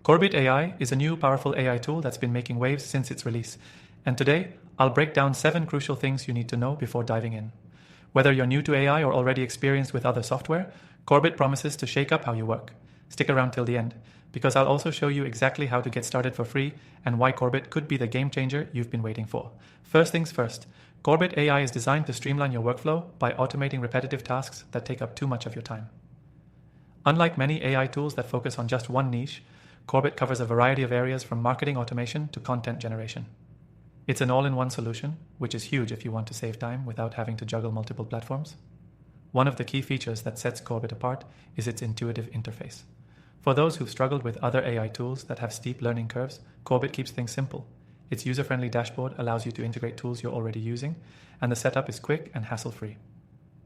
Korbit AI is a new powerful AI tool that's been making waves since its release. And today, I'll break down 7 crucial things you need to know before diving in. Whether you're new to AI or already experienced with other software, Korbit promises to shake up how you work. Stick around till the end, because I'll also show you exactly how to get started for free and why Korbit could be the game changer you've been waiting for. First things first, Korbit AI is designed to streamline your workflow by automating repetitive tasks that take up too much of your time. Unlike many AI tools that focus on just one niche, Korbit covers a variety of areas from marketing automation to content generation. It's an all-in-one solution, which is huge if you want to save time without having to juggle multiple platforms. One of the key features that sets Korbit apart is its intuitive interface. For those who've struggled with other AI tools that have steep learning curves, Korbit keeps things simple. Its user-friendly dashboard allows you to integrate tools you're already using, and the setup is quick and hassle-free.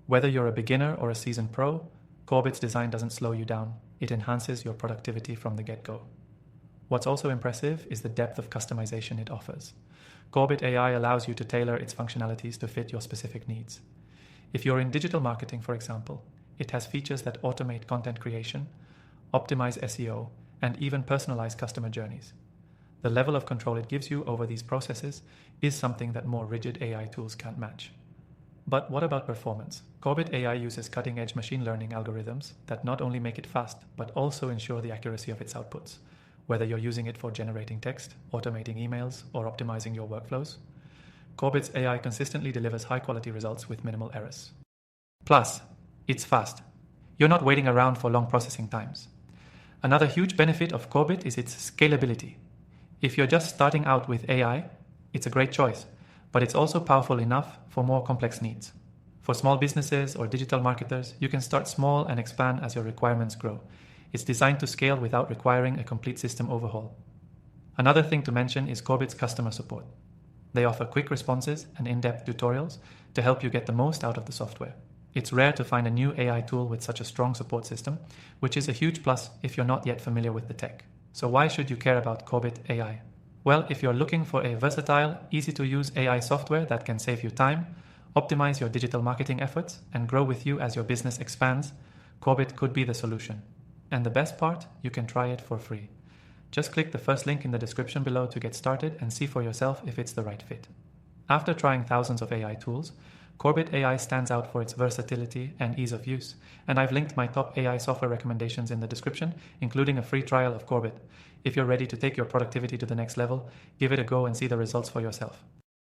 Whether you're a beginner or a seasoned pro, Korbit's design doesn't slow you down. It enhances your productivity from the get-go. What's also impressive is the depth of customization it offers. Korbit AI allows you to tailor its functionalities to fit your specific needs. If you're in digital marketing, for example, it has features that automate content creation, optimize SEO, and even personalize customer journeys. The level of control it gives you over these processes is something that more rigid AI tools can't match. But what about performance? Korbit AI uses cutting-edge machine learning algorithms that not only make it fast, but also ensure the accuracy of its outputs. Whether you're using it for generating text, automating emails, or optimizing your workflows, Korbit's AI consistently delivers high-quality results with minimal errors. Plus, it's fast. You're not waiting around for long processing times. Another huge benefit of Korbit is its scalability. If you're just starting out with AI, it's a great choice, but it's also powerful enough for more complex needs. For small businesses or digital marketers, you can start small and expand as your requirements grow. It's designed to scale without requiring a complete system overhaul. Another thing to mention is Korbit's customer support. They offer quick responses and in-depth tutorials to help you get the most out of the software. It's rare to find a new AI tool with such a strong support system, which is a huge plus if you're not yet familiar with the tech. So why should you care about Korbit AI? Well, if you're looking for a versatile, easy-to-use AI software that can save you time, optimize your digital marketing efforts, and grow with you as your business expands, Korbit could be the solution. And the best part, you can try it for free. Just click the first link in the description below to get started and see for yourself if it's the right fit. After trying thousands of AI tools, Korbit AI stands out for its versatility and ease of use, and I've linked my top AI software recommendations in the description, including a free trial of Korbit. If you're ready to take your productivity to the next level, give it a go and see the results for yourself.